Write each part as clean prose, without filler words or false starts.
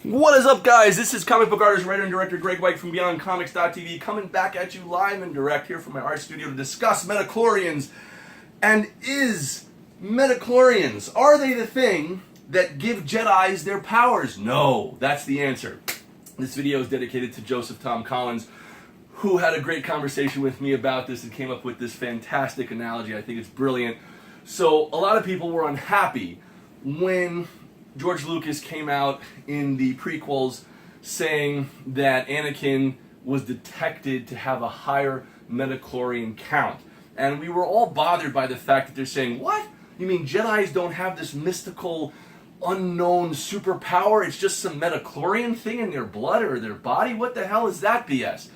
What is up, guys? This is comic book artist, writer, and director Greg White from BeyondComics.tv coming back at you live and direct here from my art studio to discuss Metachlorians. And is Metachlorians, are they the thing that give Jedis their powers? No, that's the answer. This video is dedicated to Joseph Tom Collins, who had a great conversation with me about this and came up with this fantastic analogy. I think it's brilliant. So a lot of people were unhappy when George Lucas came out in the prequels saying that Anakin was detected to have a higher Metachlorian count. And we were all bothered by the fact that they're saying, what? You mean Jedis don't have this mystical, unknown superpower? It's just some Metachlorian thing in their blood or their body? What the hell is that BS?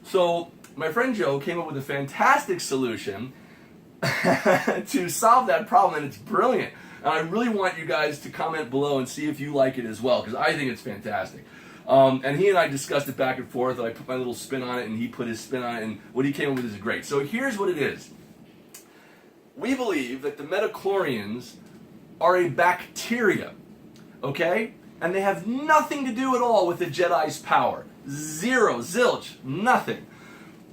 So my friend Joe came up with a fantastic solution to solve that problem, and it's brilliant. And I really want you guys to comment below and see if you like it as well, because I think it's fantastic. And he and I discussed it back and forth, and I put my little spin on it, and he put his spin on it, and what he came up with is great. So here's what it is. We believe that the Metachlorians are a bacteria, okay? And they have nothing to do at all with the Jedi's power. Zero, zilch, nothing.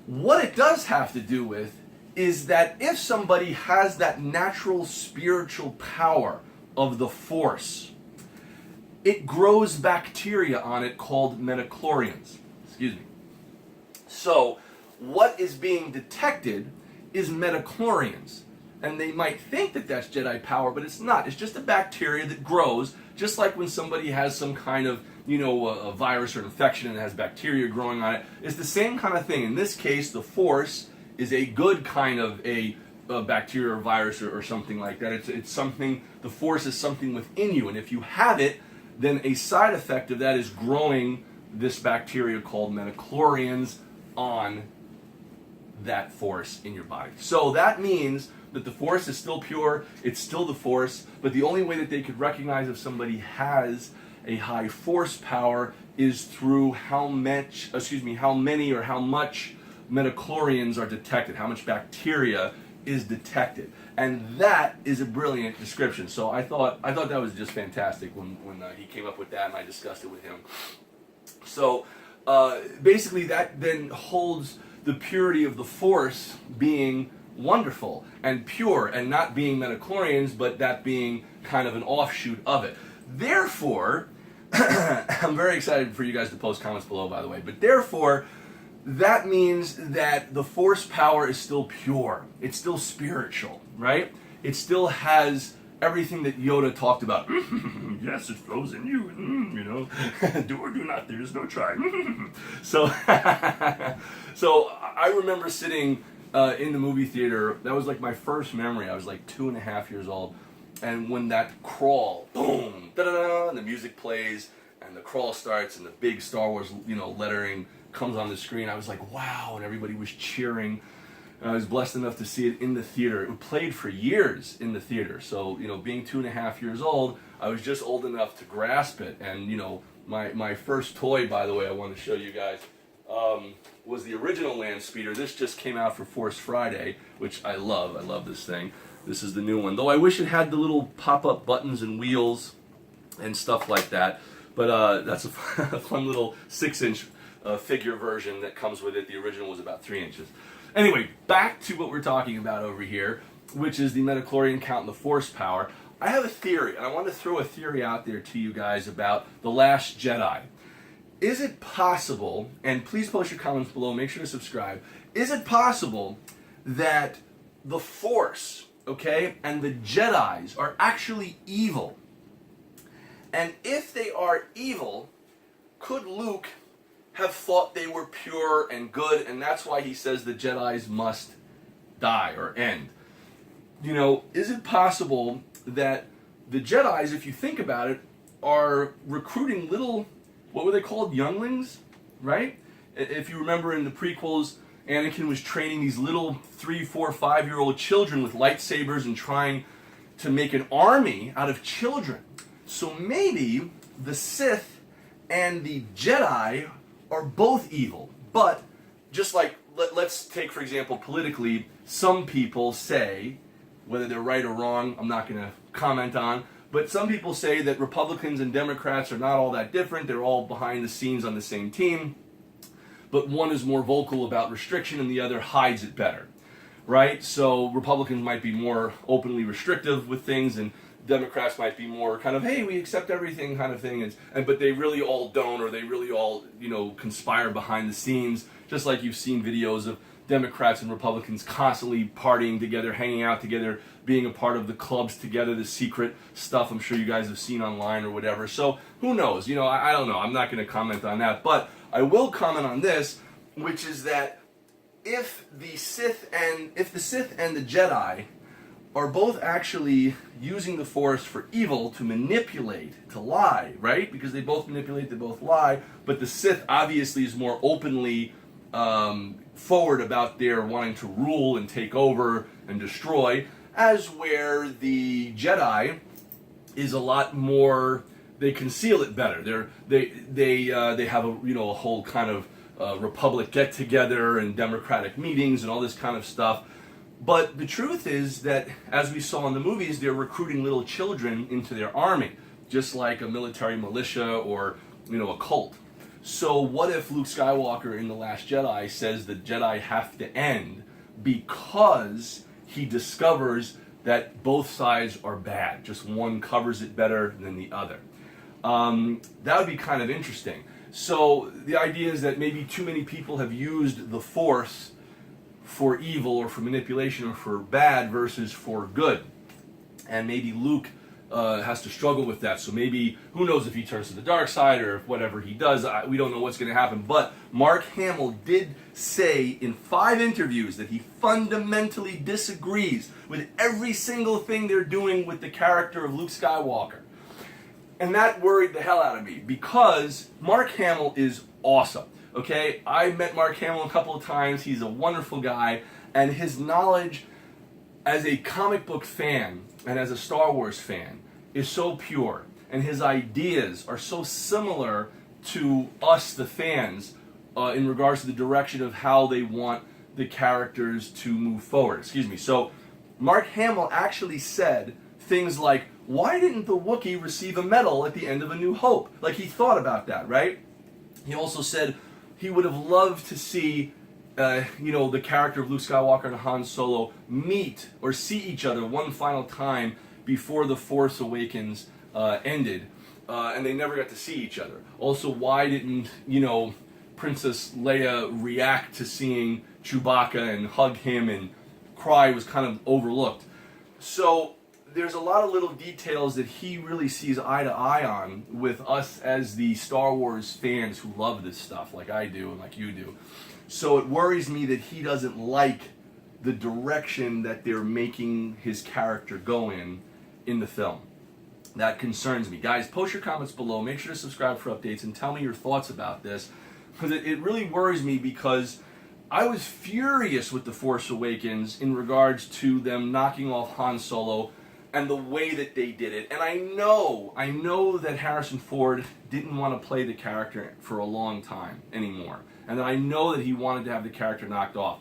What it does have to do with is that if somebody has that natural spiritual power of the Force, it grows bacteria on it called Metachlorians. Excuse me. So, what is being detected is Metachlorians. And they might think that that's Jedi power, but it's not. It's just a bacteria that grows, just like when somebody has some kind of, a virus or infection and it has bacteria growing on it. It's the same kind of thing. In this case, the Force is a good kind of a bacteria or virus or something like that. It's something, the Force is something within you, and if you have it, then a side effect of that is growing this bacteria called Metachlorians on that Force in your body. So that means that the Force is still pure, it's still the Force, but the only way that they could recognize if somebody has a high Force power is through how many or how much Metachlorians are detected, how much bacteria is detected. And that is a brilliant description. So I thought that was just fantastic when he came up with that, and I discussed it with him. So basically that then holds the purity of the Force being wonderful and pure, and not being Metachlorians, but that being kind of an offshoot of it. Therefore, I'm very excited for you guys to post comments below, by the way, but therefore, that means that the Force power is still pure. It's still spiritual, right? It still has everything that Yoda talked about. Yes, it flows in you, do or do not, there is no try. So I remember sitting in the movie theater. That was like my first memory. I was like 2.5 years old. And when that crawl, boom, da-da-da, and the music plays, and the crawl starts, and the big Star Wars, lettering comes on the screen, I was like, wow, and everybody was cheering. And I was blessed enough to see it in the theater. It played for years in the theater. So, being 2.5 years old, I was just old enough to grasp it. And, my first toy, by the way, I want to show you guys, was the original Land Speeder. This just came out for Force Friday, which I love. I love this thing. This is the new one. Though I wish it had the little pop-up buttons and wheels and stuff like that. But that's a fun little 6-inch figure version that comes with it. The original was about 3 inches. Anyway, back to what we're talking about over here, which is the Metachlorian count and the Force power. I have a theory, and I want to throw a theory out there to you guys about The Last Jedi. Is it possible, and please post your comments below, make sure to subscribe, is it possible that the Force, and the Jedis are actually evil? And if they are evil, could Luke have thought they were pure and good, and that's why he says the Jedis must die or end? Is it possible that the Jedis, if you think about it, are recruiting little, what were they called, younglings, right? If you remember in the prequels, Anakin was training these little 3, 4, 5-year-old children with lightsabers and trying to make an army out of children. So maybe the Sith and the Jedi are both evil. But just like, let's take, for example, politically, some people say, whether they're right or wrong, I'm not going to comment on, But some people say that Republicans and Democrats are not all that different. They're all behind the scenes on the same team. But one is more vocal about restriction and the other hides it better, right? So Republicans might be more openly restrictive with things, and Democrats might be more kind of, hey, we accept everything kind of thing, but they really all don't, or they really all, conspire behind the scenes, just like you've seen videos of Democrats and Republicans constantly partying together, hanging out together, being a part of the clubs together, the secret stuff I'm sure you guys have seen online or whatever. So who knows? I don't know. I'm not going to comment on that, but I will comment on this, which is that if the Sith and the Jedi are both actually using the Force for evil, to manipulate, to lie, right? Because they both manipulate, they both lie, but the Sith obviously is more openly forward about their wanting to rule and take over and destroy, as where the Jedi is a lot more, they conceal it better. They have a whole kind of Republic get together and democratic meetings and all this kind of stuff. But the truth is that, as we saw in the movies, they're recruiting little children into their army, just like a military militia or a cult. So what if Luke Skywalker in The Last Jedi says the Jedi have to end because he discovers that both sides are bad, just one covers it better than the other? That would be kind of interesting. So the idea is that maybe too many people have used the Force for evil or for manipulation or for bad versus for good. And maybe Luke has to struggle with that. So maybe, who knows if he turns to the dark side or if whatever he does, we don't know what's going to happen. But Mark Hamill did say in 5 interviews that he fundamentally disagrees with every single thing they're doing with the character of Luke Skywalker. And that worried the hell out of me, because Mark Hamill is awesome. Okay, I met Mark Hamill a couple of times. He's a wonderful guy, and his knowledge as a comic book fan and as a Star Wars fan is so pure, and his ideas are so similar to us, the fans, in regards to the direction of how they want the characters to move forward. So Mark Hamill actually said things like, why didn't the Wookiee receive a medal at the end of A New Hope? Like, he thought about that, right? He also said he would have loved to see, the character of Luke Skywalker and Han Solo meet or see each other one final time before The Force Awakens ended, and they never got to see each other. Also, why didn't, Princess Leia react to seeing Chewbacca and hug him and cry? Was kind of overlooked. So there's a lot of little details that he really sees eye to eye on with us as the Star Wars fans who love this stuff, like I do and like you do. So it worries me that he doesn't like the direction that they're making his character go in the film. That concerns me. Guys, post your comments below. Make sure to subscribe for updates and tell me your thoughts about this, because it really worries me, because I was furious with The Force Awakens in regards to them knocking off Han Solo and the way that they did it. And I know that Harrison Ford didn't want to play the character for a long time anymore. And I know that he wanted to have the character knocked off.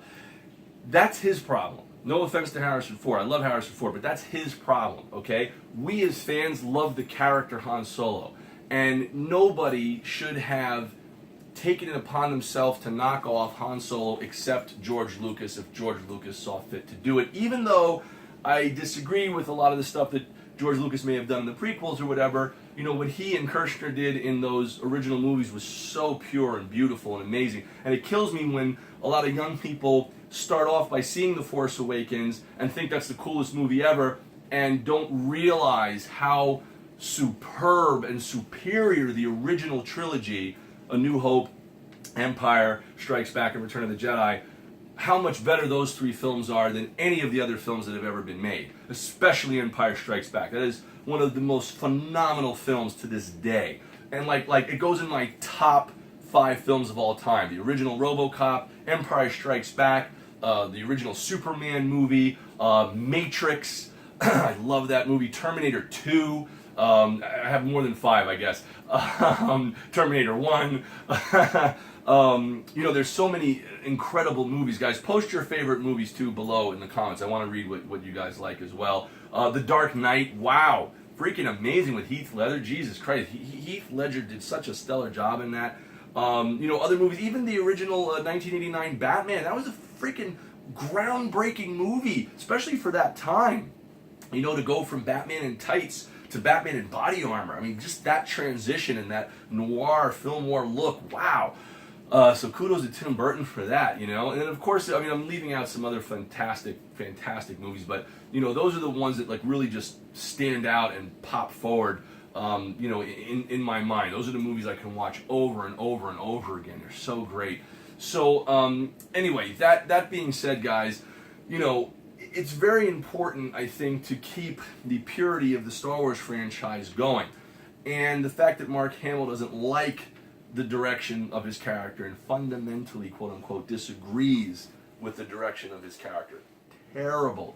That's his problem. No offense to Harrison Ford. I love Harrison Ford, but that's his problem, okay? We as fans love the character Han Solo. And nobody should have taken it upon themselves to knock off Han Solo except George Lucas, if George Lucas saw fit to do it. Even though I disagree with a lot of the stuff that George Lucas may have done in the prequels or whatever. What he and Kirshner did in those original movies was so pure and beautiful and amazing. And it kills me when a lot of young people start off by seeing The Force Awakens and think that's the coolest movie ever, and don't realize how superb and superior the original trilogy, A New Hope, Empire Strikes Back, and Return of the Jedi, how much better those 3 films are than any of the other films that have ever been made, especially Empire Strikes Back. That is one of the most phenomenal films to this day. And like it goes in my top 5 films of all time. The original RoboCop, Empire Strikes Back, the original Superman movie, Matrix, I love that movie, Terminator 2, I have more than 5, I guess, Terminator 1, there's so many incredible movies. Guys, post your favorite movies too below in the comments. I want to read what you guys like as well. The Dark Knight, wow. freaking amazing with Heath Ledger. Jesus Christ, Heath Ledger did such a stellar job in that. Other movies, even the original 1989 Batman, that was a freaking groundbreaking movie, especially for that time. To go from Batman in tights to Batman in body armor. I mean, just that transition and that noir, film noir look, wow. So kudos to Tim Burton for that, And then, of course, I'm leaving out some other fantastic movies, but, those are the ones that, like, really just stand out and pop forward, in my mind. Those are the movies I can watch over and over and over again. They're so great. So, anyway, that being said, guys, it's very important, I think, to keep the purity of the Star Wars franchise going. And the fact that Mark Hamill doesn't like the direction of his character and fundamentally, quote unquote, disagrees with the direction of his character. Terrible.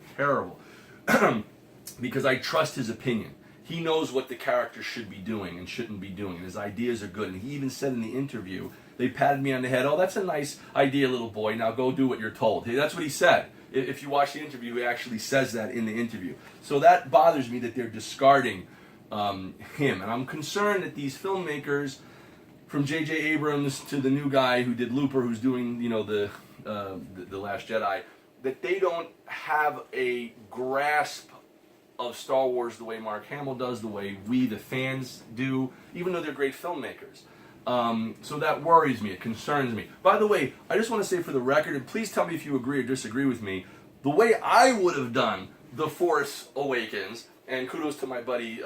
Because I trust his opinion. He knows what the character should be doing and shouldn't be doing, and his ideas are good. And he even said in the interview, they patted me on the head, "Oh, that's a nice idea, little boy. Now go do what you're told." Hey, that's what he said. If you watch the interview, he actually says that in the interview. So that bothers me that they're discarding him. And I'm concerned that these filmmakers, from J.J. Abrams to the new guy who did Looper, who's doing, the Last Jedi, that they don't have a grasp of Star Wars the way Mark Hamill does, the way we, the fans, do, even though they're great filmmakers. So that worries me. It concerns me. By the way, I just want to say for the record, and please tell me if you agree or disagree with me, the way I would have done The Force Awakens, and kudos to my buddy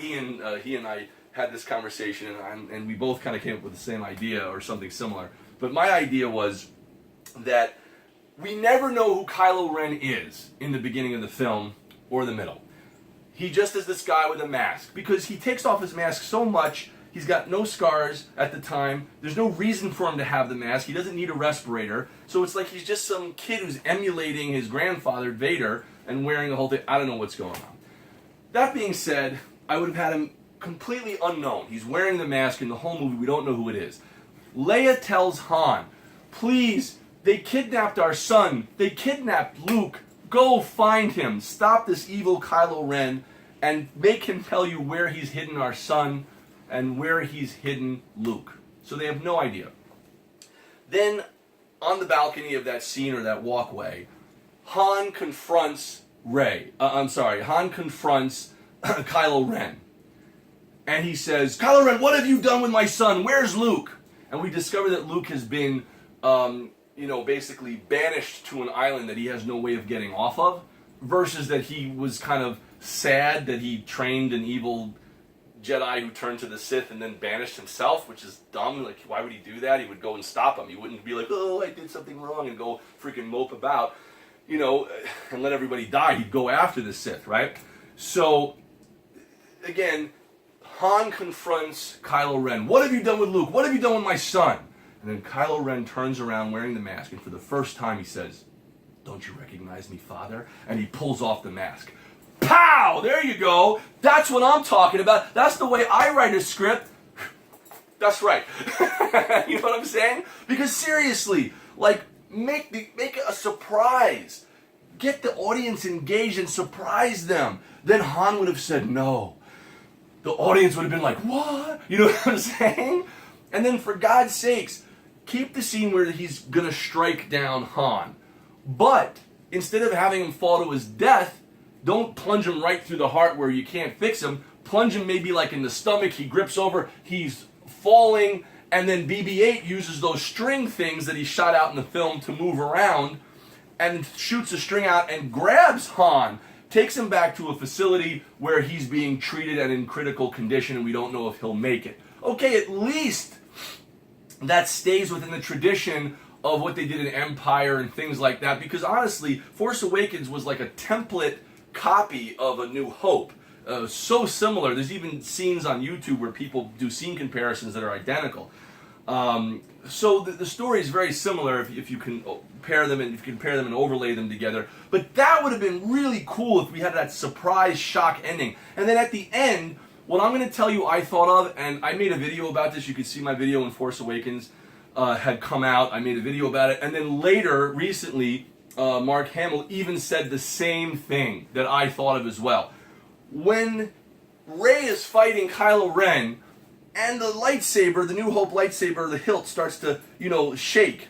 Ian, he and I had this conversation, and we both kind of came up with the same idea or something similar. But my idea was that we never know who Kylo Ren is in the beginning of the film or the middle. He just is this guy with a mask, because he takes off his mask so much. He's got no scars at the time. There's no reason for him to have the mask. He doesn't need a respirator. So it's like he's just some kid who's emulating his grandfather, Vader, and wearing the whole thing. I don't know what's going on. That being said, I would have had him completely unknown. He's wearing the mask in the whole movie. We don't know who it is. Leia tells Han, "Please, they kidnapped our son. They kidnapped Luke. Go find him. Stop this evil Kylo Ren and make him tell you where he's hidden our son and where he's hidden Luke." So they have no idea. Then, on the balcony of that scene or that walkway, Han confronts Han confronts Kylo Ren. And he says, "Kylo Ren, what have you done with my son? Where's Luke?" And we discover that Luke has been, basically banished to an island that he has no way of getting off of, versus that he was kind of sad that he trained an evil Jedi who turned to the Sith and then banished himself, which is dumb. Like, why would he do that? He would go and stop him. He wouldn't be like, "Oh, I did something wrong," and go freaking mope about, and let everybody die. He'd go after the Sith, right? So, again, Han confronts Kylo Ren. "What have you done with Luke? What have you done with my son?" And then Kylo Ren turns around wearing the mask, and for the first time he says, "Don't you recognize me, Father?" And he pulls off the mask. Pow! There you go. That's what I'm talking about. That's the way I write a script. That's right. You know what I'm saying? Because seriously, like, make it a surprise. Get the audience engaged and surprise them. Then Han would have said no. The audience would have been like, "What?" You know what I'm saying? And then, for God's sakes, keep the scene where he's going to strike down Han. But instead of having him fall to his death, don't plunge him right through the heart where you can't fix him. Plunge him maybe like in the stomach. He grips over. He's falling. And then BB-8 uses those string things that he shot out in the film to move around and shoots a string out and grabs Han. Takes him back to a facility where he's being treated and in critical condition, and we don't know if he'll make it. Okay, at least that stays within the tradition of what they did in Empire and things like that, because honestly, Force Awakens was like a template copy of A New Hope. So similar. There's even scenes on YouTube where people do scene comparisons that are identical. So the story is very similar if you can pair them and overlay them together. But that would have been really cool if we had that surprise shock ending. And then at the end, what I'm going to tell you I thought of, and I made a video about this. You can see my video when Force Awakens had come out. I made a video about it. And then later, recently, Mark Hamill even said the same thing that I thought of as well. when Rey is fighting Kylo Ren, and the lightsaber, the New Hope lightsaber, the hilt starts to, shake.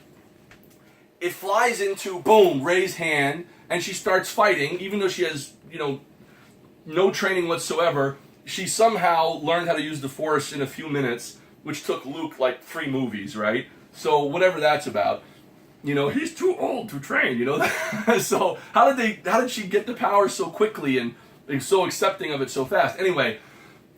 It flies into, boom, Rey's hand, and she starts fighting, even though she has, no training whatsoever. She somehow learned how to use the Force in a few minutes, which took Luke like 3 movies, right? So whatever that's about. He's too old to train, So how did she get the power so quickly and so accepting of it so fast? Anyway,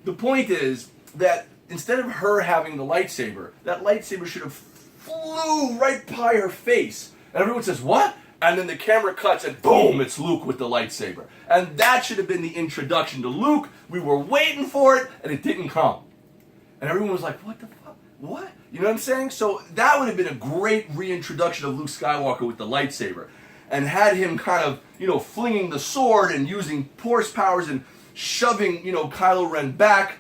the point is that instead of her having the lightsaber, that lightsaber should have flew right by her face. And everyone says, what? And then the camera cuts and boom, it's Luke with the lightsaber. And that should have been the introduction to Luke. We were waiting for it, and it didn't come. And everyone was like, what the fuck? What? You know what I'm saying? So that would have been a great reintroduction of Luke Skywalker with the lightsaber. And had him kind of, flinging the sword and using Force powers and shoving, Kylo Ren back.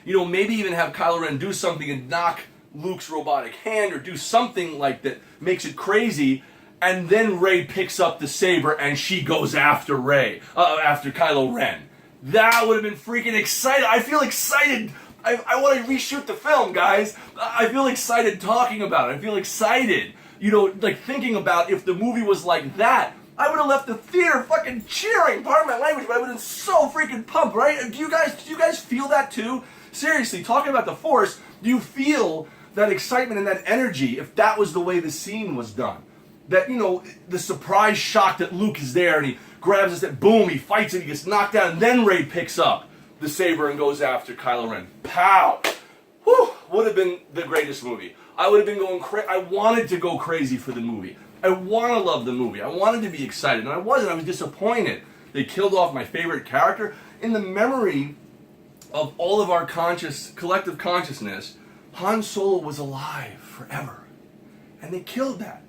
Maybe even have Kylo Ren do something and knock Luke's robotic hand or do something like that makes it crazy. And then Rey picks up the saber and she goes after after Kylo Ren. That would have been freaking exciting. I feel excited. I want to reshoot the film, guys. I feel excited talking about it. I feel excited. Thinking about if the movie was like that. I would have left the theater fucking cheering. Pardon my language, but I would have been so freaking pumped, right? Do you guys feel that too? Seriously, talking about the Force, do you feel that excitement and that energy if that was the way the scene was done? That, the surprise shock that Luke is there and he grabs his head, boom, he fights it, he gets knocked down, and then Rey picks up the saber and goes after Kylo Ren. Pow! Whew! Would have been the greatest movie. I would have been going crazy. I wanted to go crazy for the movie. I want to love the movie. I wanted to be excited, and I wasn't. I was disappointed. They killed off my favorite character. In the memory of all of our collective consciousness, Han Solo was alive forever. And they killed that.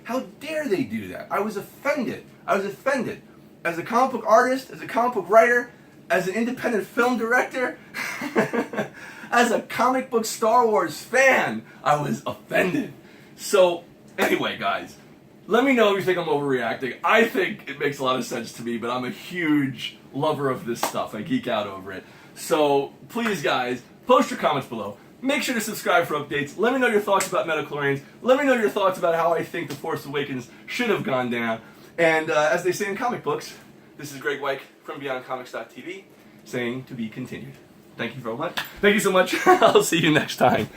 How dare they do that? I was offended. I was offended. As a comic book artist, as a comic book writer, as an independent film director, as a comic book Star Wars fan, I was offended. So, anyway, guys, let me know if you think I'm overreacting. I think it makes a lot of sense to me, but I'm a huge lover of this stuff. I geek out over it. So, please, guys, post your comments below. Make sure to subscribe for updates. Let me know your thoughts about Metachlorians. Let me know your thoughts about how I think The Force Awakens should have gone down. And as they say in comic books, this is Greg White from BeyondComics.tv saying to be continued. Thank you very much. Thank you so much. I'll see you next time.